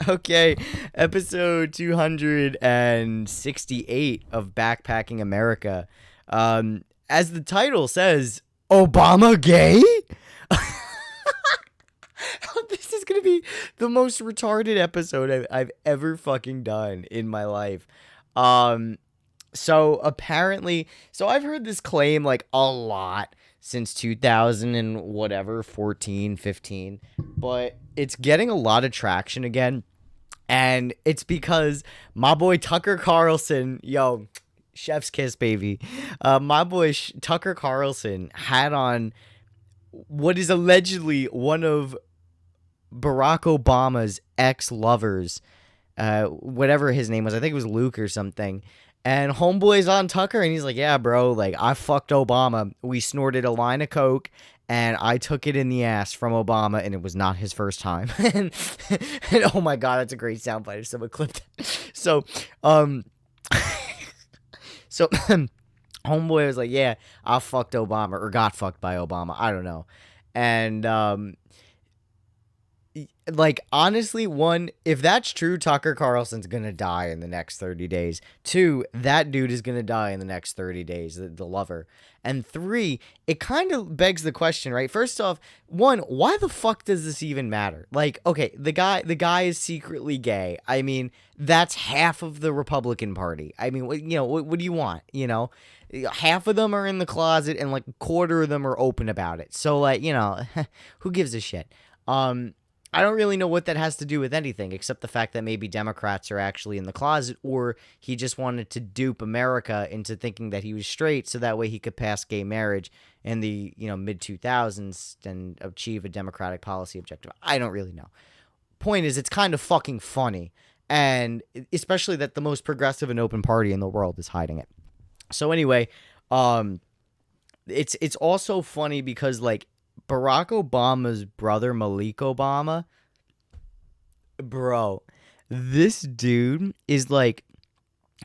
Okay, episode 268 of Backpacking America. As the title says, Obama gay? This is gonna be the most retarded episode I've ever fucking done in my life. Um, so apparently, I've heard this claim like a lot since 2000 and whatever, 14, 15, but it's getting a lot of traction again. And it's because my boy Tucker Carlson, yo, chef's kiss, baby. My boy Tucker Carlson had on what is allegedly one of Barack Obama's ex-lovers, whatever his name was. I think it was Luke or something. And homeboy's on Tucker, and he's like, yeah, bro, like, I fucked Obama. We snorted a line of coke, and I took it in the ass from Obama, and it was not his first time. And oh my God, that's a great soundbite if someone clipped it. So, um, so homeboy was like, yeah, I fucked Obama, or got fucked by Obama. I don't know. And, like, honestly, one, if that's true, Tucker Carlson's gonna die in the next 30 days. Two, that dude is gonna die in the next 30 days, the lover. And three, it kind of begs the question, right? First off, one, why the fuck does this even matter? Like, okay, the guy is secretly gay. I mean, that's half of the Republican Party. I mean, what do you want? Half of them are in the closet and like a quarter of them are open about it. So, like, who gives a shit? I don't really know what that has to do with anything, except the fact that maybe Democrats are actually in the closet, or he just wanted to dupe America into thinking that he was straight, so that way he could pass gay marriage in the mid 2000s and achieve a Democratic policy objective. I don't really know. Point is, it's kind of fucking funny, and especially that the most progressive and open party in the world is hiding it. So anyway, it's also funny because, like, Barack Obama's brother, Malik Obama, bro, this dude is like,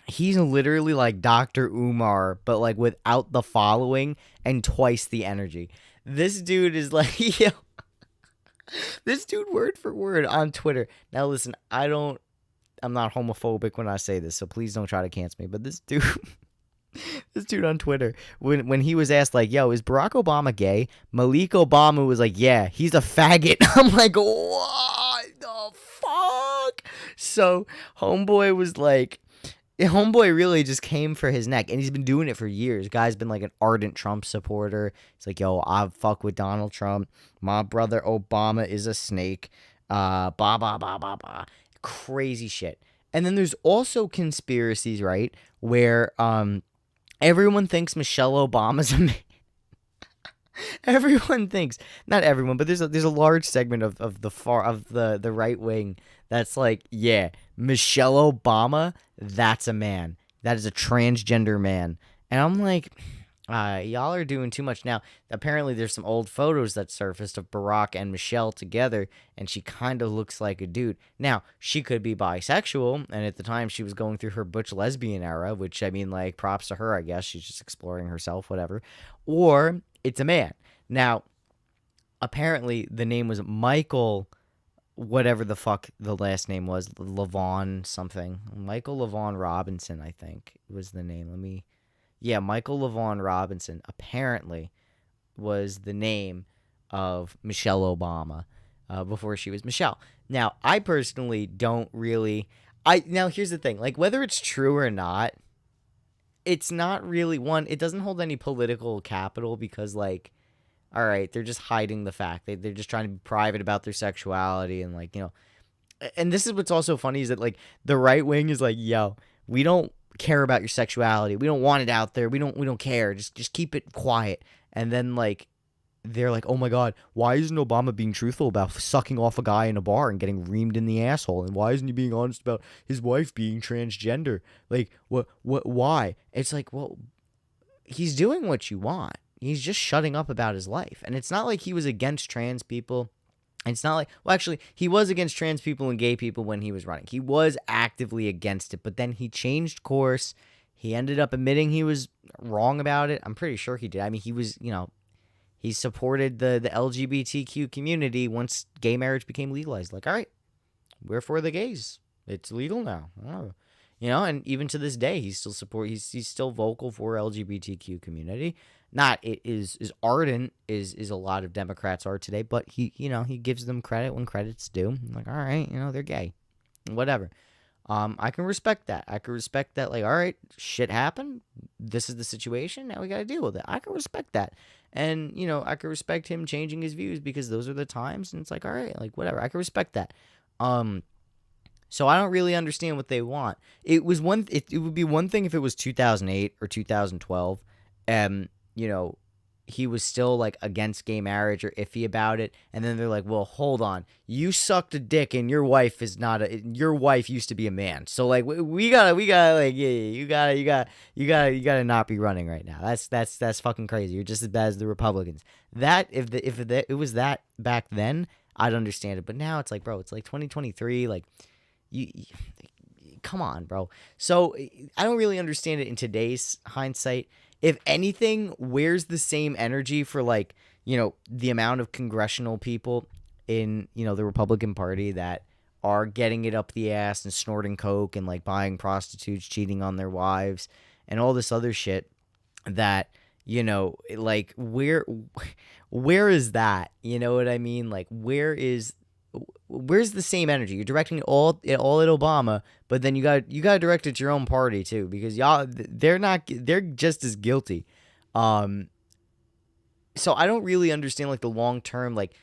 he's literally like Dr. Umar, but like without the following and twice the energy. This dude is like, yo, this dude word for word on Twitter. Now listen, I'm not homophobic when I say this, so please don't try to cancel me, but this dude... This dude on Twitter, when he was asked, like, yo, is Barack Obama gay? Malik Obama was like, yeah, he's a faggot. I'm like, what the fuck? So homeboy was like, homeboy really just came for his neck, and he's been doing it for years. Guy's been like an ardent Trump supporter. He's like, yo, I fuck with Donald Trump. My brother Obama is a snake. Blah, blah, blah, blah, blah. Crazy shit. And then there's also conspiracies, right, where, everyone thinks Michelle Obama's a man. Everyone thinks, not everyone, but there's a large segment of the right wing that's like, yeah, Michelle Obama, that's a man. That is a transgender man. And I'm like, y'all are doing too much now. Apparently, there's some old photos that surfaced of Barack and Michelle together, and she kind of looks like a dude. Now, she could be bisexual, and at the time, she was going through her butch lesbian era, which, I mean, like, props to her, I guess. She's just exploring herself, whatever. Or it's a man. Now, apparently, the name was Michael, whatever the fuck the last name was, Levon something. Michael Levon Robinson, I think, was the name. Yeah, Michael Levon Robinson apparently was the name of Michelle Obama before she was Michelle. Now, I personally don't really... Now, here's the thing. Like, whether it's true or not, it's not really... One, it doesn't hold any political capital because, like, all right, they're just hiding the fact. They're just trying to be private about their sexuality and, like, And this is what's also funny is that, like, the right wing is like, yo, we don't care about your sexuality. We don't want it out there. We don't care. Just keep it quiet. And then, like, they're like, oh my God, why isn't Obama being truthful about sucking off a guy in a bar and getting reamed in the asshole? And why isn't he being honest about his wife being transgender? Like, why? It's like, well, he's doing what you want. He's just shutting up about his life. And it's not like he was against trans people. It's not like, well, actually, he was against trans people and gay people when he was running. He was actively against it, but then he changed course. He ended up admitting he was wrong about it. I'm pretty sure he did. I mean, he was, he supported the LGBTQ community once gay marriage became legalized. Like, all right, we're for the gays. It's legal now. Oh. You know, and even to this day, he's still vocal for LGBTQ community. Not it is as ardent is a lot of Democrats are today, but he gives them credit when credit's due. I'm like, all right, they're gay, whatever. I can respect that. I can respect that. Like, all right, shit happened. This is the situation. Now we got to deal with it. I can respect that. And, I can respect him changing his views because those are the times. And it's like, all right, like, whatever. I can respect that. So I don't really understand what they want. It would be one thing if it was 2008 or 2012 and, he was still like against gay marriage or iffy about it, and then they're like, well, hold on, you sucked a dick and your wife is not your wife used to be a man, so like we gotta like, yeah, you gotta not be running right now. That's fucking crazy. You're just as bad as the Republicans. That if it was that back then, I'd understand it, but now it's like, bro, it's like 2023, like you come on, bro. So I don't really understand it in today's hindsight. If anything, where's the same energy for like, the amount of congressional people in, the Republican Party that are getting it up the ass and snorting coke and like buying prostitutes, cheating on their wives and all this other shit that, like where is that? You know what I mean? Like where's the same energy? You're directing it all at Obama, but then you got to direct it to your own party too, because they're just as guilty. So I don't really understand like the long term, like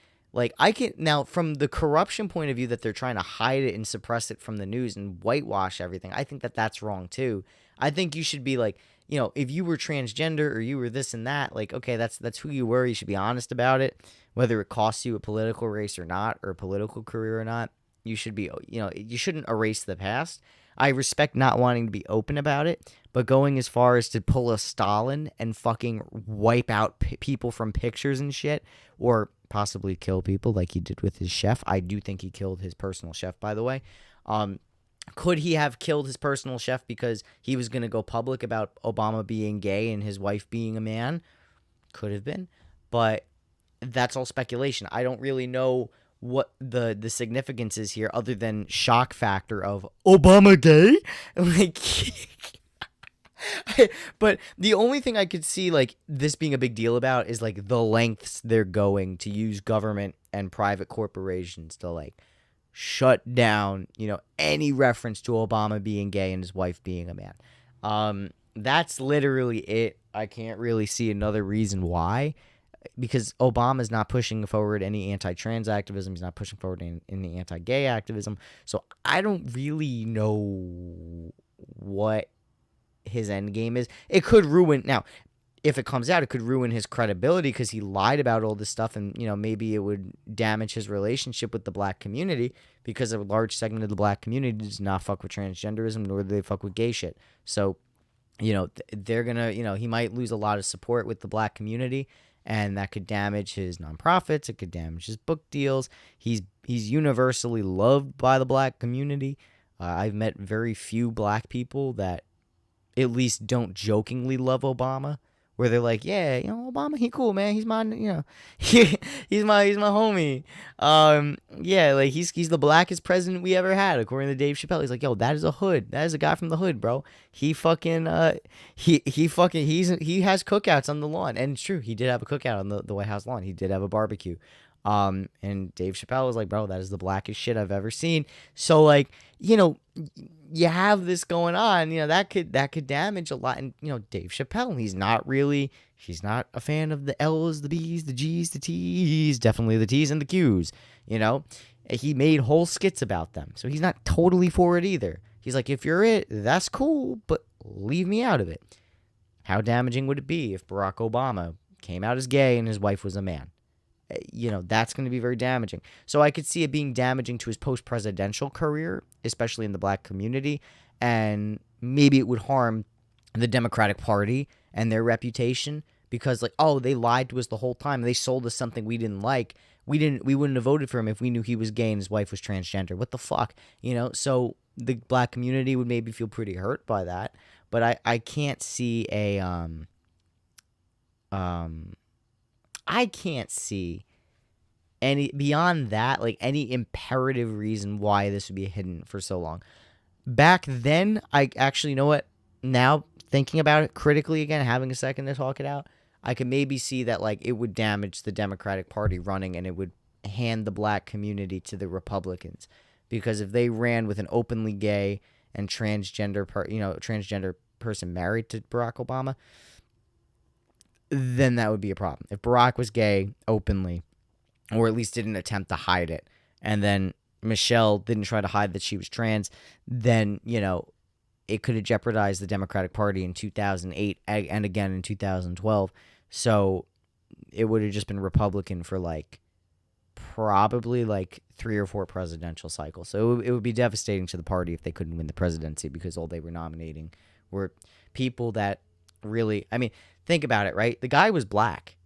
I can now from the corruption point of view that they're trying to hide it and suppress it from the news and whitewash everything. I think that that's wrong too. I think you should be like, if you were transgender or you were this and that, like, okay, that's who you were. You should be honest about it. Whether it costs you a political race or not, or a political career or not, you should be, you shouldn't erase the past. I respect not wanting to be open about it, but going as far as to pull a Stalin and fucking wipe out people from pictures and shit, or possibly kill people like he did with his chef. I do think he killed his personal chef, by the way. Could he have killed his personal chef because he was going to go public about Obama being gay and his wife being a man? Could have been, but that's all speculation. I don't really know what the significance is here other than shock factor of Obama gay. Like, but the only thing I could see like this being a big deal about is like the lengths they're going to use government and private corporations to like shut down, any reference to Obama being gay and his wife being a man. That's literally it. I can't really see another reason why. Because Obama's not pushing forward any anti-trans activism. He's not pushing forward any anti-gay activism. So I don't really know what his end game is. It could ruin... Now, if it comes out, it could ruin his credibility because he lied about all this stuff, and, maybe it would damage his relationship with the black community because a large segment of the black community does not fuck with transgenderism, nor do they fuck with gay shit. So, they're gonna... he might lose a lot of support with the black community, and that could damage his nonprofits. It could damage his book deals. He's universally loved by the black community. I've met very few black people that at least don't jokingly love Obama, where they're like, yeah, Obama, he cool, man. He's my, he's my homie. Yeah, like he's the blackest president we ever had, according to Dave Chappelle. He's like, yo, that is a hood. That is a guy from the hood, bro. He fucking, he has cookouts on the lawn, and it's true. He did have a cookout on the White House lawn. He did have a barbecue. And Dave Chappelle was like, bro, that is the blackest shit I've ever seen. So like, you have this going on, that could damage a lot. And, Dave Chappelle, he's not a fan of the L's, the B's, the G's, the T's, definitely the T's and the Q's, he made whole skits about them. So he's not totally for it either. He's like, if you're it, that's cool, but leave me out of it. How damaging would it be if Barack Obama came out as gay and his wife was a man? That's going to be very damaging. So I could see it being damaging to his post-presidential career, especially in the black community, and maybe it would harm the Democratic Party and their reputation because, like, oh, they lied to us the whole time. They sold us something we didn't like. We wouldn't have voted for him if we knew he was gay and his wife was transgender. What the fuck, So the black community would maybe feel pretty hurt by that. But I can't see I can't see any beyond that, like any imperative reason why this would be hidden for so long. Back then, I actually, you know what? Now thinking about it critically again, having a second to talk it out, I could maybe see that like it would damage the Democratic Party running, and it would hand the black community to the Republicans, because if they ran with an openly gay and transgender person married to Barack Obama, then that would be a problem. If Barack was gay openly, or at least didn't attempt to hide it, and then Michelle didn't try to hide that she was trans, then, it could have jeopardized the Democratic Party in 2008 and again in 2012. So it would have just been Republican for probably 3 or 4 presidential cycles. So it would be devastating to the party if they couldn't win the presidency, because all they were nominating were people that really, I mean, think about it, right? The guy was black.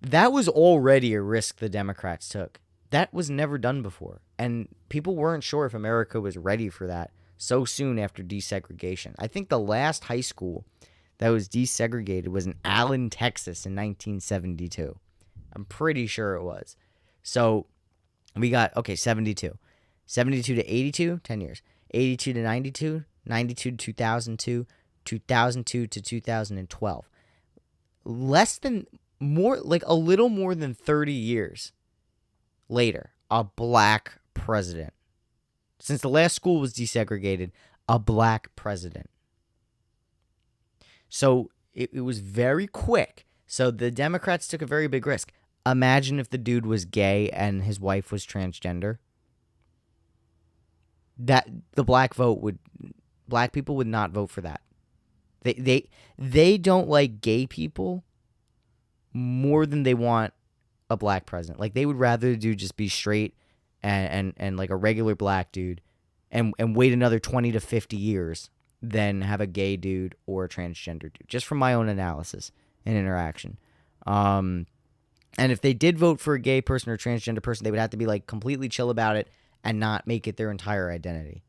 That was already a risk the Democrats took. That was never done before. And people weren't sure if America was ready for that so soon after desegregation. I think the last high school that was desegregated was in Allen, Texas in 1972. I'm pretty sure it was. So we got, 72. 72 to 82, 10 years. 82 to 92, 92 to 2002, 2002 to 2012. A little more than 30 years later, a black president. Since the last school was desegregated, a black president. So it was very quick. So the Democrats took a very big risk. Imagine if the dude was gay and his wife was transgender. That the black people would not vote for that. They don't like gay people more than they want a black president. Like, they would rather the dude just be straight and like a regular black dude and wait another 20 to 50 years than have a gay dude or a transgender dude, just from my own analysis and interaction. And if they did vote for a gay person or a transgender person, they would have to be completely chill about it and not make it their entire identity.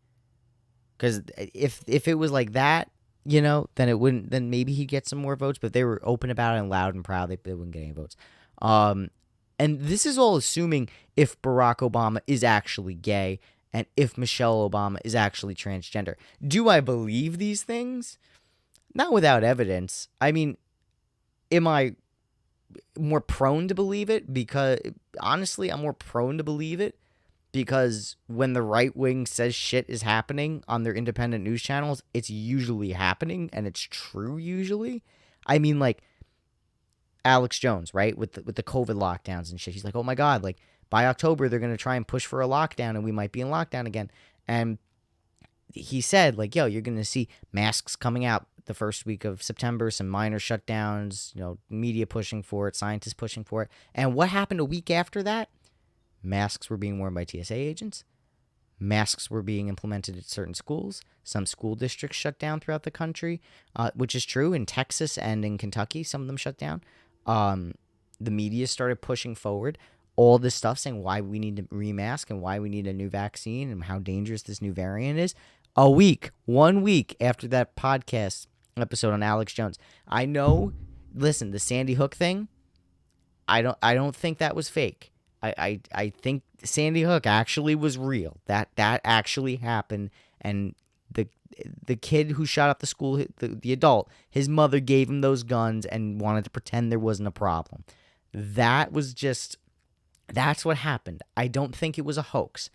Because if it was like that, then it wouldn't. Then maybe he'd get some more votes. But if they were open about it and loud and proud, they wouldn't get any votes. And this is all assuming if Barack Obama is actually gay and if Michelle Obama is actually transgender. Do I believe these things? Not without evidence. I mean, am I more prone to believe it? Because honestly, I'm more prone to believe it because when the right wing says shit is happening on their independent news channels, it's usually happening and it's true usually. I mean, Alex Jones, right? With the COVID lockdowns and shit. He's like, oh my God, by October, they're going to try and push for a lockdown and we might be in lockdown again. And he said, yo, you're going to see masks coming out the first week of September, some minor shutdowns, media pushing for it, scientists pushing for it. And what happened a week after that? Masks were being worn by TSA agents. Masks were being implemented at certain schools. Some school districts shut down throughout the country, which is true. In Texas and in Kentucky, some of them shut down. The media started pushing forward all this stuff, saying why we need to remask and why we need a new vaccine and how dangerous this new variant is. 1 week after that podcast episode on Alex Jones. I know, listen, the Sandy Hook thing, I don't think that was fake. I think Sandy Hook actually was real. That actually happened, and the kid who shot up the school, the adult, his mother gave him those guns and wanted to pretend there wasn't a problem. That's what happened. I don't think it was a hoax.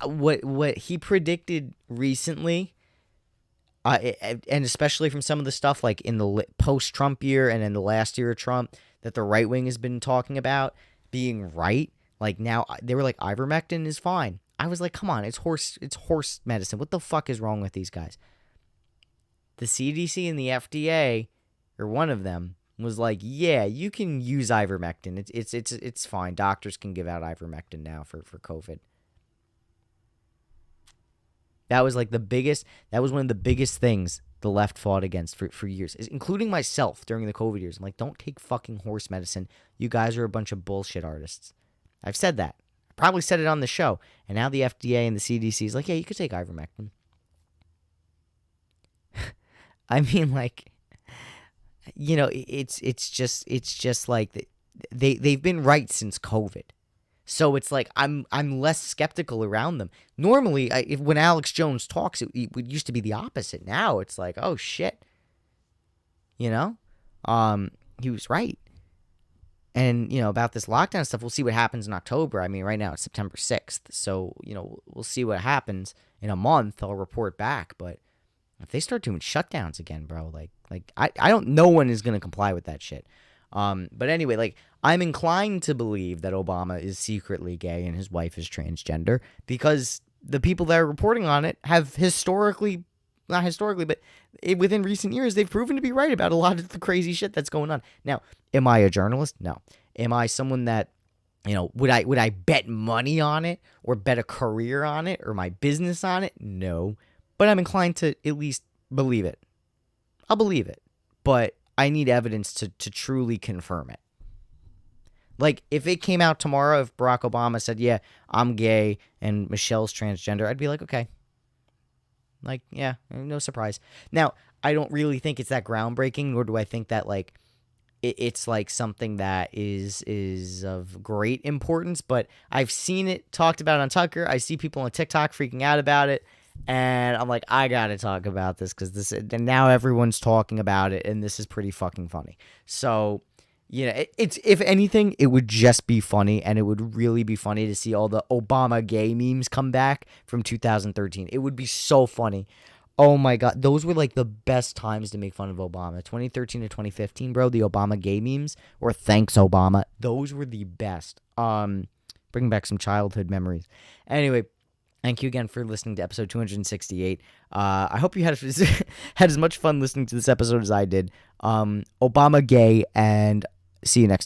What he predicted recently, and especially from some of the stuff in the post-Trump year and in the last year of Trump, that the right wing has been talking about being right. Now they were ivermectin is fine. I was come on, it's horse medicine. What the fuck is wrong with these guys? The CDC and the FDA, or one of them, was yeah, you can use ivermectin. It's fine. Doctors can give out ivermectin now for COVID. That was that was one of the biggest things the left fought against for years, including myself during the COVID years. I'm don't take fucking horse medicine. You guys are a bunch of bullshit artists. I've said that. I probably said it on the show. And now the FDA and the CDC is yeah, you could take ivermectin. I mean, it's just they've been right since COVID. So it's like I'm less skeptical around them. Normally, when Alex Jones talks, it used to be the opposite. Now it's like, oh shit, you know, he was right. And about this lockdown stuff, we'll see what happens in October. I mean, right now it's September 6th, so we'll see what happens in a month. I'll report back. But if they start doing shutdowns again, bro, I don't. No one is gonna comply with that shit. But anyway, I'm inclined to believe that Obama is secretly gay and his wife is transgender because the people that are reporting on it have not historically, but within recent years, they've proven to be right about a lot of the crazy shit that's going on. Now, am I a journalist? No. Am I someone that, would I bet money on it or bet a career on it or my business on it? No. But I'm inclined to at least believe it. I'll believe it. But I need evidence to truly confirm it. If it came out tomorrow, if Barack Obama said, yeah, I'm gay and Michelle's transgender, I'd be like, okay. Yeah, no surprise. Now, I don't really think it's that groundbreaking, nor do I think that, it's something that is of great importance, but I've seen it talked about on Tucker. I see people on TikTok freaking out about it, and I'm like, I gotta talk about this because and now everyone's talking about it, and this is pretty fucking funny. So, it's, if anything, it would just be funny, and it would really be funny to see all the Obama gay memes come back from 2013. It would be so funny. Oh my God. Those were the best times to make fun of Obama. 2013 to 2015, bro, the Obama gay memes, or thanks Obama. Those were the best. Bringing back some childhood memories. Anyway, thank you again for listening to episode 268. I hope you had as much fun listening to this episode as I did. Obama gay, and see you next time.